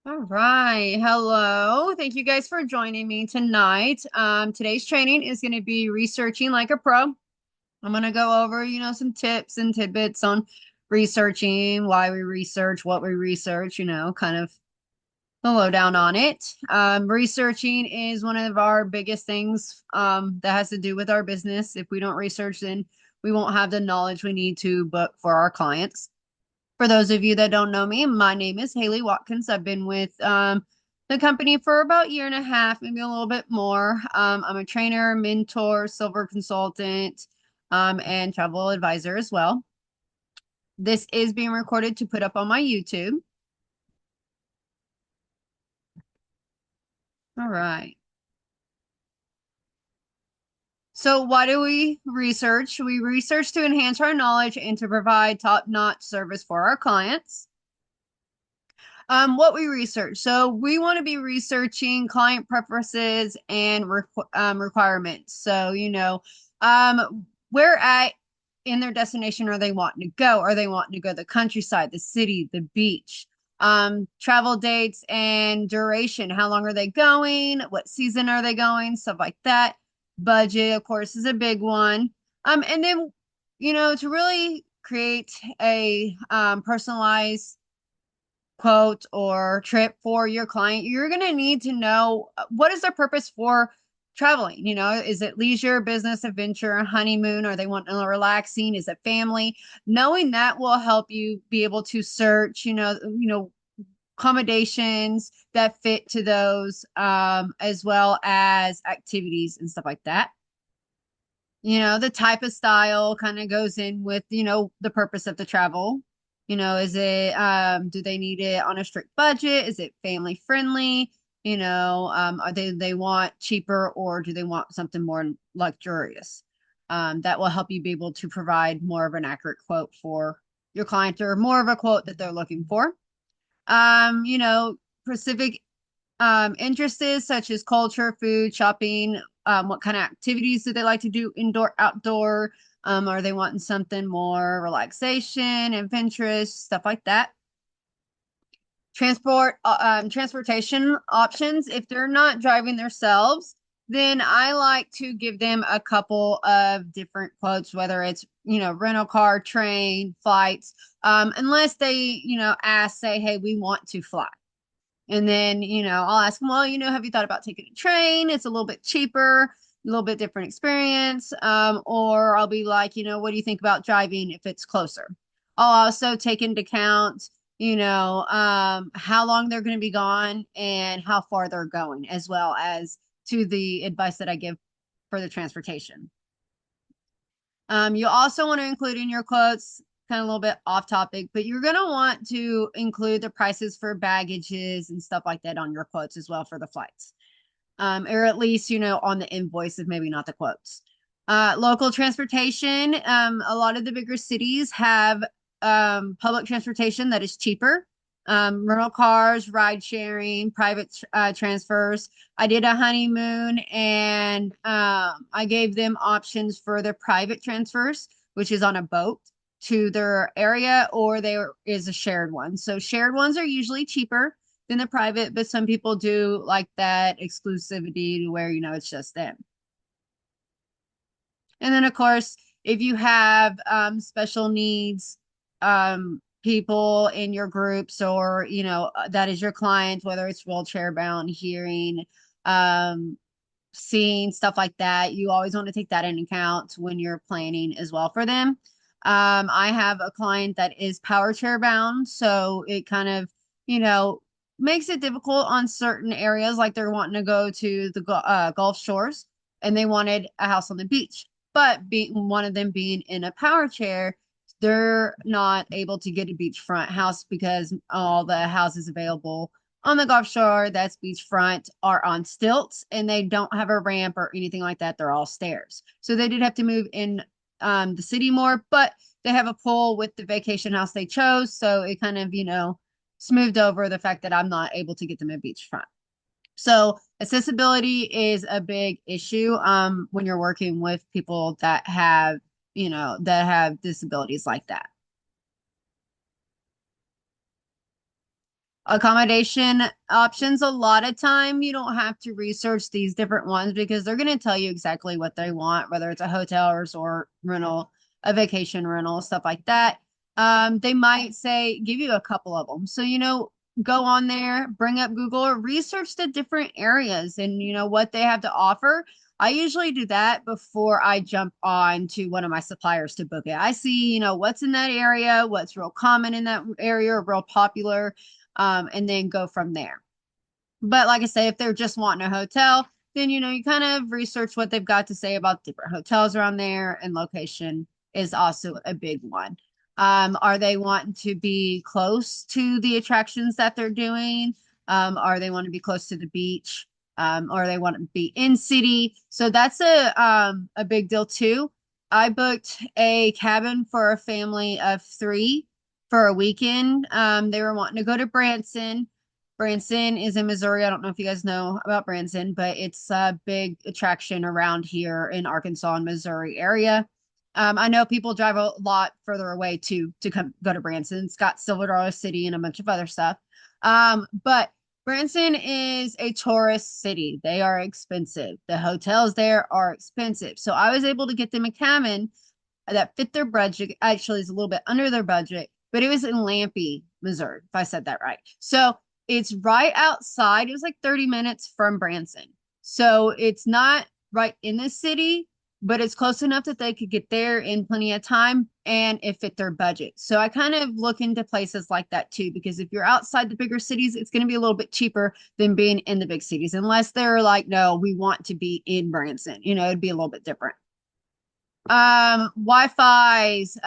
All right. Hello. Thank you guys for joining me tonight. Today's training is going to be researching like a pro. I'm going to go over, some tips and tidbits on researching, why we research, what we research, kind of the lowdown on it. Researching is one of our biggest things that has to do with our business. If we don't research, then we won't have the knowledge we need to book for our clients. For those of you that don't know me, my name is Haley Watkins. I've been with the company for about a year and a half, maybe a little bit more. I'm a trainer, mentor, silver consultant, and travel advisor as well. This is being recorded to put up on my YouTube. All right. So why do we research? We research to enhance our knowledge and to provide top-notch service for our clients. What we research. So we want to be researching client preferences and requirements. So, where at in their destination are they wanting to go? Are they wanting to go to the countryside, the city, the beach? Travel dates and duration. How long are they going? What season are they going? Stuff like that. Budget, of course, is a big one. And then, to really create a personalized quote or trip for your client, you're going to need to know what is their purpose for traveling. Is it leisure, business, adventure, honeymoon? Are they wanting relaxing? Is it family? Knowing that will help you be able to search, accommodations that fit to those, as well as activities and stuff like that. The type of style kind of goes in with, the purpose of the travel. Is it, do they need it on a strict budget? Is it family friendly? Are they want cheaper or do they want something more luxurious? That will help you be able to provide more of an accurate quote for your client or more of a quote that they're looking for. Specific interests such as culture, food, shopping. What kind of activities do they like to do indoor, outdoor? Are they wanting something more relaxation, adventurous, stuff like that? Transportation options. If they're not driving themselves, then I like to give them a couple of different quotes, whether it's, rental car, train, flights, unless they, ask, say, hey, we want to fly. And then, I'll ask them, well, have you thought about taking a train? It's a little bit cheaper, a little bit different experience. Or I'll be like, what do you think about driving if it's closer? I'll also take into account, how long they're going to be gone and how far they're going, as well as to the advice that I give for the transportation. You also want to include in your quotes, kind of a little bit off topic, but you're going to want to include the prices for baggages and stuff like that on your quotes as well for the flights. Or at least, on the invoice, if maybe not the quotes. Local transportation. A lot of the bigger cities have public transportation that is cheaper. Rental cars, ride sharing, private transfers. I did a honeymoon and I gave them options for their private transfers, which is on a boat to their area, or there is a shared one. So shared ones are usually cheaper than the private, but some people do like that exclusivity to where, it's just them. And then, of course, if you have special needs, people in your groups, or, that is your client, whether it's wheelchair bound, hearing, um, seeing, stuff like that, you always want to take that into account when you're planning as well for them. I have a client that is power chair bound, so it kind of, you know, makes it difficult on certain areas, like they're wanting to go to the Gulf shores and they wanted a house on the beach. But being one of them being in a power chair, they're not able to get a beachfront house because all the houses available on the Gulf Shore that's beachfront are on stilts and they don't have a ramp or anything like that. They're all stairs. So they did have to move in the city more, but they have a pool with the vacation house they chose. So it kind of, smoothed over the fact that I'm not able to get them a beachfront. So accessibility is a big issue when you're working with people that have, that have disabilities like that. Accommodation options, a lot of time you don't have to research these different ones because they're going to tell you exactly what they want, whether it's a hotel, resort rental, a vacation rental, stuff like that. They might say give you a couple of them. So, go on there, bring up Google, research the different areas and what they have to offer. I usually do that before I jump on to one of my suppliers to book it. I see, what's in that area, what's real common in that area, or real popular, and then go from there. But like I say, if they're just wanting a hotel, then you kind of research what they've got to say about different hotels around there, and location is also a big one. Are they wanting to be close to the attractions that they're doing? Are they want to be close to the beach? Or they want to be in city? So that's a big deal too. I booked a cabin for a family of three for a weekend. They were wanting to go to Branson. Branson is in Missouri. I don't know if you guys know about Branson, but it's a big attraction around here in Arkansas and Missouri area. I know people drive a lot further away to come go to Branson. It's got Silver Dollar City and a bunch of other stuff. But Branson is a tourist city. They are expensive. The hotels there are expensive. So I was able to get them a cabin that fit their budget. Actually, is a little bit under their budget, but it was in Lampe, Missouri, if I said that right. So it's right outside. It was like 30 minutes from Branson. So it's not right in the city, but it's close enough that they could get there in plenty of time and it fit their budget. So I kind of look into places like that too, because if you're outside the bigger cities, it's going to be a little bit cheaper than being in the big cities, unless they're like, no, we want to be in Branson. It'd be a little bit different. Wi-Fi's,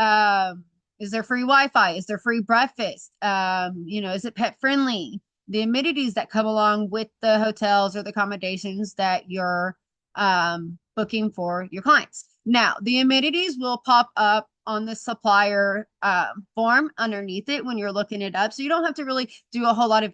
is there free Wi-Fi? Is there free breakfast? Is it pet friendly? The amenities that come along with the hotels or the accommodations that you're booking for your clients. Now, the amenities will pop up on the supplier form underneath it when you're looking it up. So you don't have to really do a whole lot of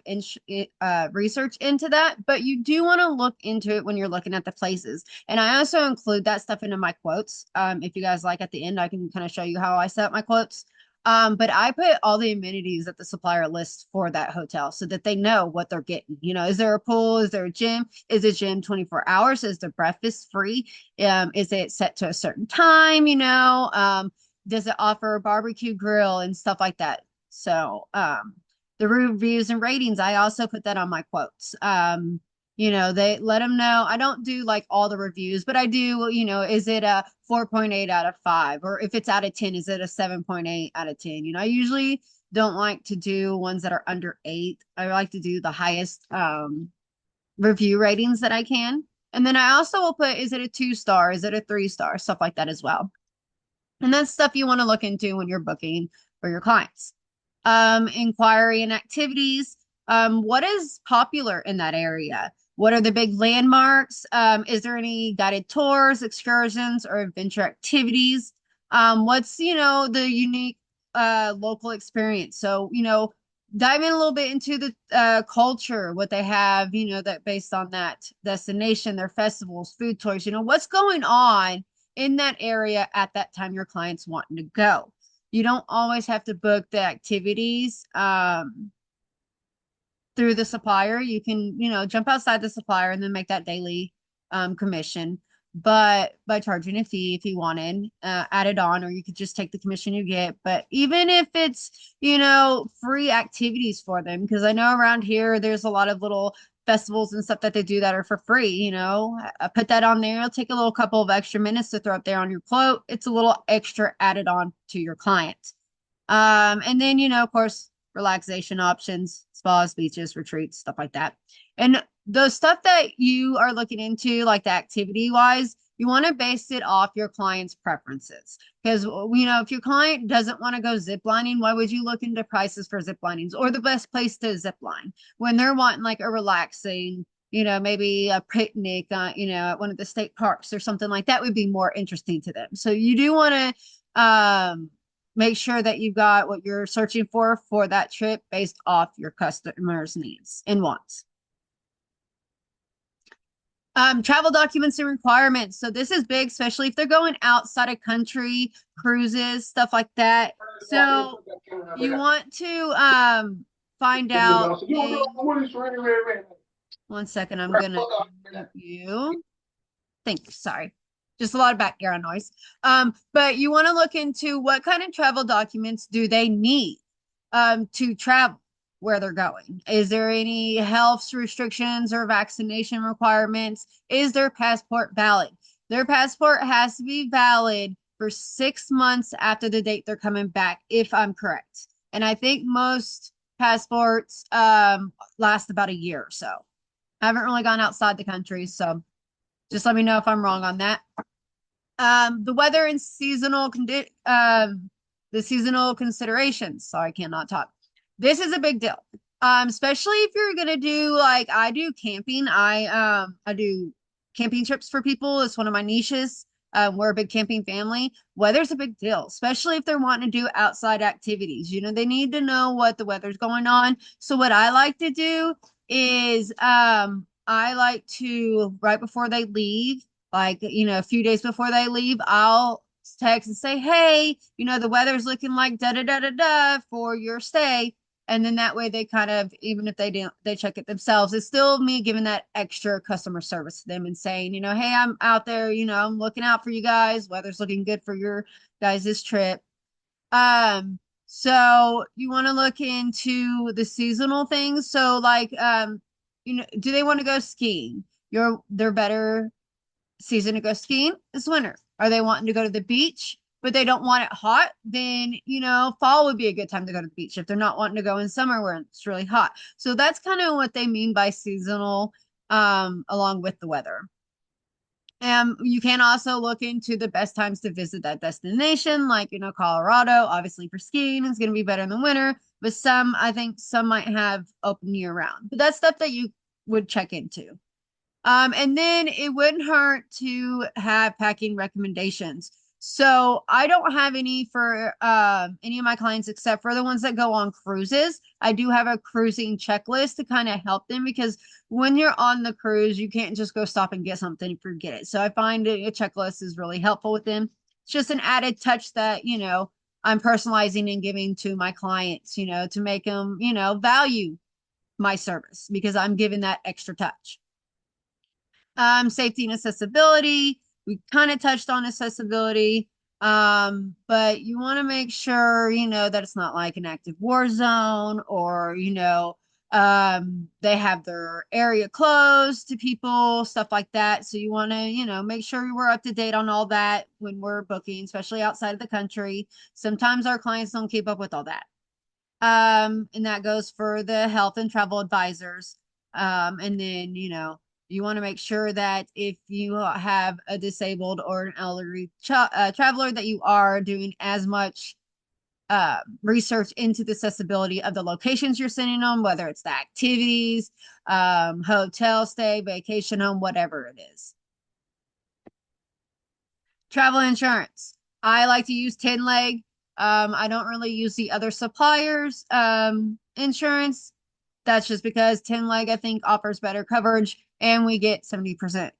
research into that, but you do want to look into it when you're looking at the places. And I also include that stuff into my quotes. If you guys like at the end, I can kind of show you how I set up my quotes. But I put all the amenities that the supplier lists for that hotel so that they know what they're getting. Is there a pool? Is there a gym? Is the gym 24 hours? Is the breakfast free? Is it set to a certain time? Does it offer a barbecue grill and stuff like that? So, the reviews and ratings, I also put that on my quotes. They let them know. I don't do like all the reviews, but I do, is it a 4.8 out of 5? Or if it's out of 10, is it a 7.8 out of 10? I usually don't like to do ones that are under 8. I like to do the highest review ratings that I can. And then I also will put, is it a 2-star? Is it a 3-star? Stuff like that as well. And that's stuff you want to look into when you're booking for your clients. Inquiry and activities. What is popular in that area? What are the big landmarks? Is there any guided tours, excursions, or adventure activities? What's, the unique local experience? So, dive in a little bit into the culture, what they have, that based on that destination, their festivals, food tours, what's going on in that area at that time your client's wanting to go. You don't always have to book the activities through the supplier. You can, jump outside the supplier and then make that daily commission. But by charging a fee if you wanted added on, or you could just take the commission you get. But even if it's, free activities for them, because I know around here there's a lot of little festivals and stuff that they do that are for free, I put that on there. It'll take a little couple of extra minutes to throw up there on your quote. It's a little extra added on to your client. And then, of course, relaxation options, spas, beaches, retreats, stuff like that. And the stuff that you are looking into, like the activity wise, you want to base it off your client's preferences. Because, if your client doesn't want to go zip lining, why would you look into prices for zip linings or the best place to zip line when they're wanting like a relaxing, maybe a picnic, at one of the state parks or something like that would be more interesting to them. So you do want to, make sure that you've got what you're searching for that trip based off your customers' needs and wants. Travel documents and requirements. So this is big, especially if they're going outside of country, cruises, stuff like that. So you want to find out things. One second, I'm gonna mute you. Thanks. Sorry. Just a lot of background noise. But you want to look into what kind of travel documents do they need to travel where they're going. Is there any health restrictions or vaccination requirements? Is their passport valid? Their passport has to be valid for 6 months after the date they're coming back, if I'm correct. And I think most passports last about a year or so. I haven't really gone outside the country, so just let me know if I'm wrong on that. The weather and the seasonal considerations. Sorry, I cannot talk. This is a big deal. Especially if you're gonna do like I do camping. I do camping trips for people. It's one of my niches. We're a big camping family. Weather's a big deal, especially if they're wanting to do outside activities. You know, they need to know what the weather's going on. So what I like to do is I like to right before they leave, like, a few days before they leave, I'll text and say, hey, the weather's looking like da da da da da for your stay. And then that way they kind of, even if they check it themselves, it's still me giving that extra customer service to them and saying, hey, I'm out there, I'm looking out for you guys. Weather's looking good for your guys' trip. So you want to look into the seasonal things. So like, do they want to go skiing? They're better season to go skiing is winter. Are they wanting to go to the beach, but they don't want it hot? Then, fall would be a good time to go to the beach if they're not wanting to go in summer where it's really hot. So that's kind of what they mean by seasonal, along with the weather. And you can also look into the best times to visit that destination, like, Colorado, obviously for skiing is going to be better in the winter, but I think some might have open year round. But that's stuff that you would check into. And then it wouldn't hurt to have packing recommendations. So I don't have any for any of my clients except for the ones that go on cruises. I do have a cruising checklist to kind of help them because when you're on the cruise, you can't just go stop and get something and forget it. So I find a checklist is really helpful with them. It's just an added touch that, I'm personalizing and giving to my clients, to make them, value my service because I'm giving that extra touch. Safety and accessibility. We kind of touched on accessibility, but you want to make sure, that it's not like an active war zone or, they have their area closed to people, stuff like that. So you want to, make sure we're up to date on all that when we're booking, especially outside of the country. Sometimes our clients don't keep up with all that. And that goes for the health and travel advisors. And then, you want to make sure that if you have a disabled or an elderly traveler, that you are doing as much research into the accessibility of the locations you're sending them, whether it's the activities, hotel stay, vacation home, whatever it is. Travel insurance. I like to use 10 leg. I don't really use the other suppliers' insurance. That's just because 10 leg, I think, offers better coverage and we get 17%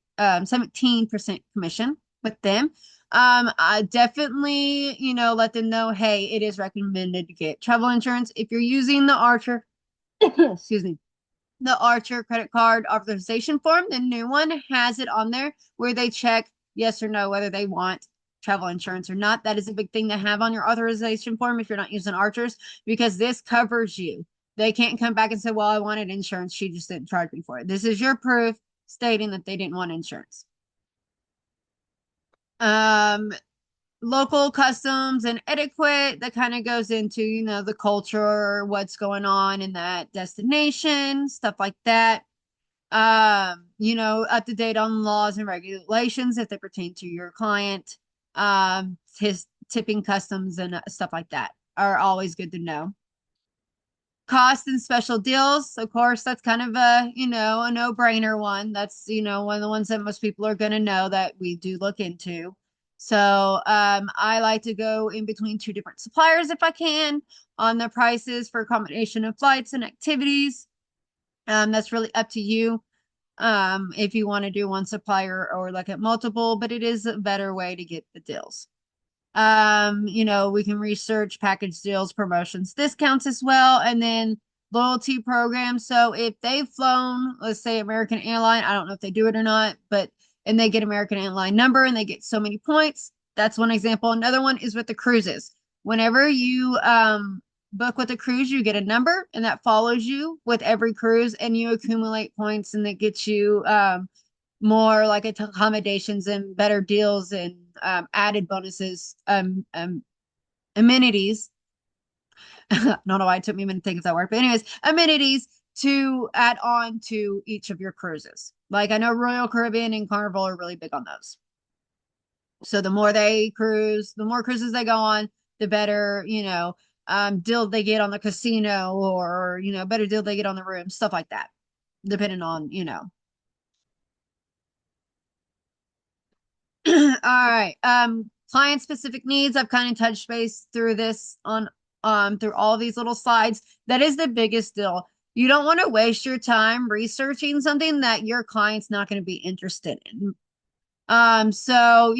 commission with them. I definitely, let them know, hey, it is recommended to get travel insurance. If you're using the Archer, excuse me, the Archer credit card authorization form, the new one has it on there where they check yes or no whether they want travel insurance or not. That is a big thing to have on your authorization form if you're not using Archers because this covers you. They can't come back and say, well, I wanted insurance. She just didn't charge me for it. This is your proof stating that they didn't want insurance. Local customs and etiquette that kind of goes into, the culture, what's going on in that destination, stuff like that. Up to date on laws and regulations if they pertain to your client. His tipping customs and stuff like that are always good to know. Cost and special deals, of course, that's kind of a no-brainer one. That's one of the ones that most people are going to know that we do look into. So I like to go in between two different suppliers if I can on the prices for a combination of flights and activities. That's really up to you if you want to do one supplier or look at multiple, but it is a better way to get the deals. We can research package deals, promotions, discounts as well. And then loyalty program. So if they've flown, let's say American Airline, I don't know if they do it or not, but and they get American Airline number and they get so many points. That's one example. Another one is with the cruises. Whenever you book with a cruise, you get a number and that follows you with every cruise and you accumulate points and that gets you more like accommodations and better deals and added bonuses, amenities. I don't know why it took me a minute to think of that word, but anyways, amenities to add on to each of your cruises. Like I know Royal Caribbean and Carnival are really big on those. So the more they cruise, the more cruises they go on, the better, deal they get on the casino or, better deal they get on the room, stuff like that, depending on, All right. Client specific needs. I've kind of touched base through this on through all these little slides. That is the biggest deal. You don't want to waste your time researching something that your client's not going to be interested in. So,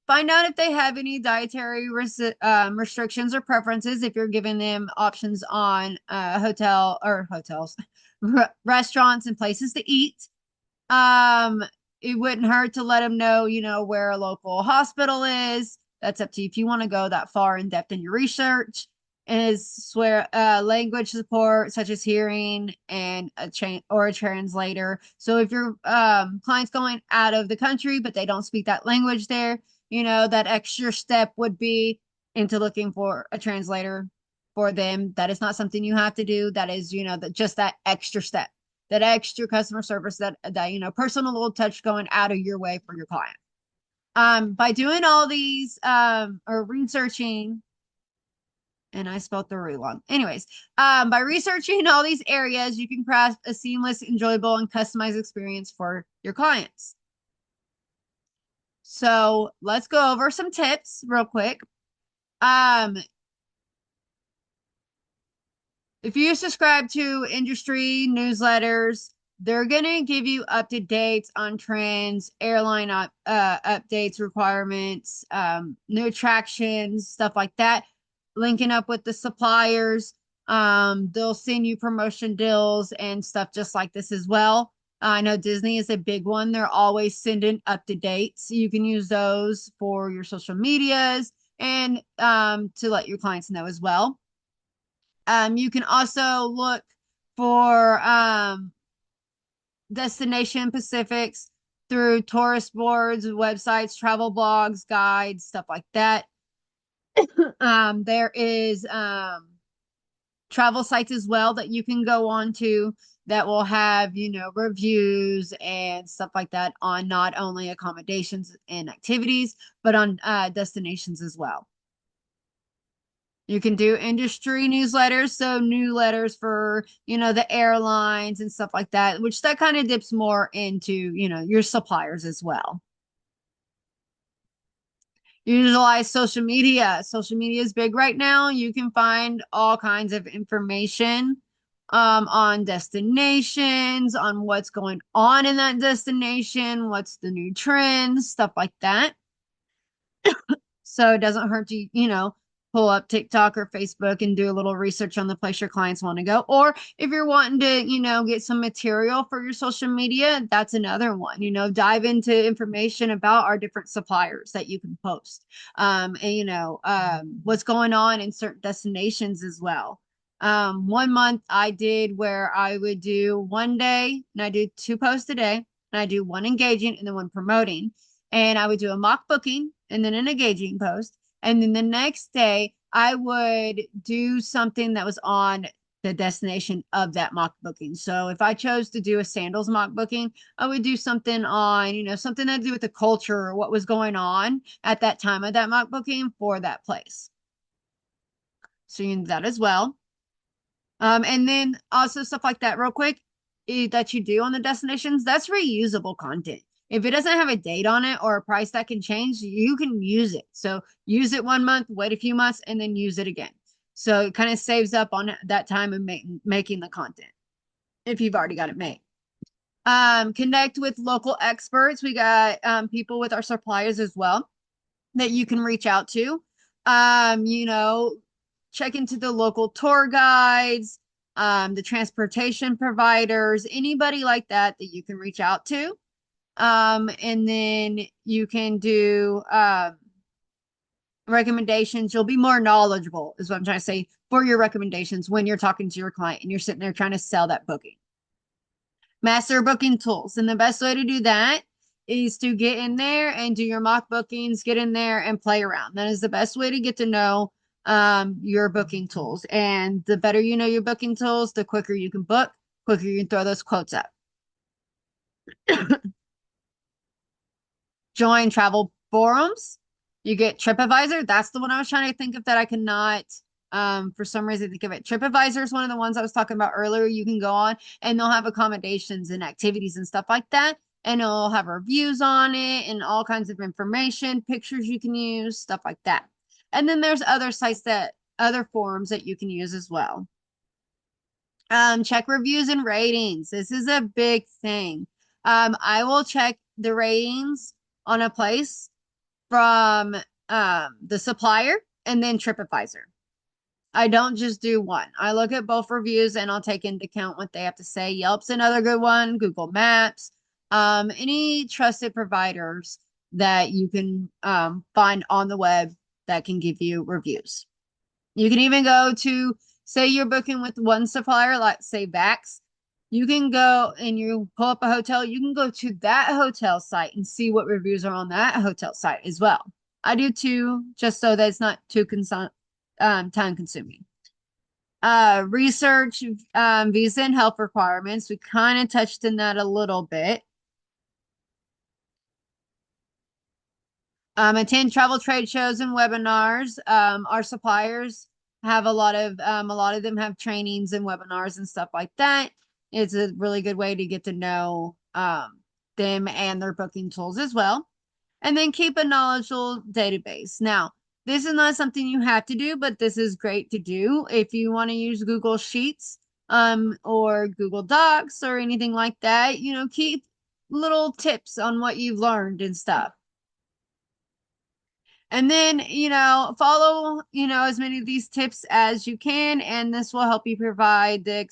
find out if they have any dietary restrictions or preferences if you're giving them options on hotel or hotels, restaurants and places to eat. Um, it wouldn't hurt to let them know, where a local hospital is. That's up to you if you want to go that far in depth in your research. Is swear language support such as hearing and a chain or a translator. So if your client's going out of the country but they don't speak that language there, that extra step would be into looking for a translator for them. That is not something you have to do. That is, just that extra step, that extra customer service, that personal little touch going out of your way for your client. By doing all these or researching, and I spelled the really long. Anyways, by researching all these areas, you can craft a seamless, enjoyable, and customized experience for your clients. So let's go over some tips real quick. Um, if you subscribe to industry newsletters, they're going to give you up to dates on trends, airline updates, requirements, new attractions, stuff like that. Linking up with the suppliers. They'll send you promotion deals and stuff just like this as well. I know Disney is a big one. They're always sending up to dates. You can use those for your social medias and to let your clients know as well. You can also look for destination Pacifics through tourist boards, websites, travel blogs, guides, stuff like that. There is travel sites as well that you can go on to that will have, reviews and stuff like that on not only accommodations and activities, but on destinations as well. You can do industry newsletters, so newsletters for, the airlines and stuff like that, which that kind of dips more into, your suppliers as well. Utilize social media. Social media is big right now. You can find all kinds of information on destinations, on what's going on in that destination, what's the new trends, stuff like that. So it doesn't hurt to, pull up TikTok or Facebook and do a little research on the place your clients want to go. Or if you're wanting to, get some material for your social media, that's another one. Dive into information about our different suppliers that you can post. And what's going on in certain destinations as well. One month I did where I would do one day and I do 2 posts a day and I do one engaging and then one promoting. And I would do a mock booking and then an engaging post. And then the next day, I would do something that was on the destination of that mock booking. So if I chose to do a sandals mock booking, I would do something on, something that to do with the culture or what was going on at that time of that mock booking for that place. So you can do that as well. And then also stuff like that real quick that you do on the destinations, that's reusable content. If it doesn't have a date on it or a price that can change, you can use it. So use it 1 month, wait a few months, and then use it again. So it kind of saves up on that time of making the content if you've already got it made. Connect with local experts. We got people with our suppliers as well that you can reach out to. Check into the local tour guides, the transportation providers, anybody like that that you can reach out to. And then you can do recommendations. You'll be more knowledgeable, is what I'm trying to say, for your recommendations when you're talking to your client and you're sitting there trying to sell that booking. Master booking tools. And the best way to do that is to get in there and do your mock bookings, get in there and play around. That is the best way to get to know your booking tools. And the better you know your booking tools, the quicker you can book, quicker you can throw those quotes up. Join travel forums. You get TripAdvisor. That's the one I was trying to think of that I cannot for some reason think of it. TripAdvisor is one of the ones I was talking about earlier. You can go on and they'll have accommodations and activities and stuff like that. And it'll have reviews on it and all kinds of information, pictures you can use, stuff like that. And then there's other sites that other forums that you can use as well. Check reviews and ratings. This is a big thing. I will check the ratings on a place from the supplier and then TripAdvisor. I don't just do one. I look at both reviews and I'll take into account what they have to say. Yelp's another good one, Google Maps, any trusted providers that you can find on the web that can give you reviews. You can even go to, say you're booking with one supplier, like say Vax, you can go and you pull up a hotel, you can go to that hotel site and see what reviews are on that hotel site as well. I do too, just so that it's not too time consuming. Research visa and health requirements. We kind of touched in that a little bit. Attend travel trade shows and webinars. Our suppliers have a lot of them have trainings and webinars and stuff like that. It's a really good way to get to know them and their booking tools as well. And then keep a knowledgeable database. Now, this is not something you have to do, but this is great to do if you want to use Google Sheets or Google Docs or anything like that. You know, keep little tips on what you've learned and stuff. And then, follow, as many of these tips as you can, and this will help you provide the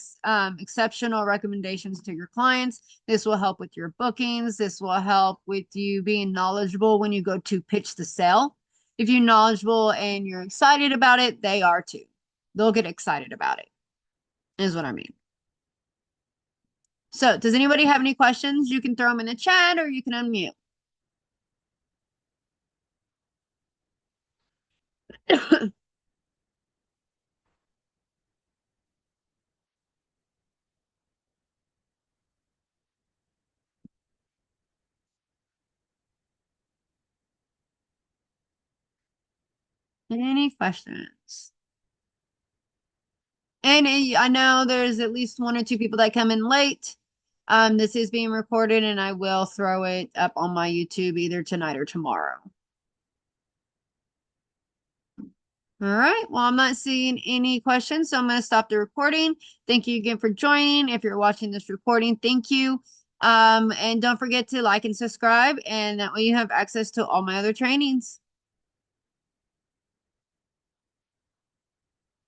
exceptional recommendations to your clients. This will help with your bookings. This will help with you being knowledgeable when you go to pitch the sale. If you're knowledgeable and you're excited about it, they are too. They'll get excited about it, is what I mean. So, does anybody have any questions? You can throw them in the chat or you can unmute. Any questions? And I know there's at least one or two people that come in late. This is being recorded and I will throw it up on my YouTube either tonight or tomorrow. All right. Well, I'm not seeing any questions, so I'm going to stop the recording. Thank you again for joining. If you're watching this recording, thank you. And don't forget to like and subscribe, and that way you have access to all my other trainings.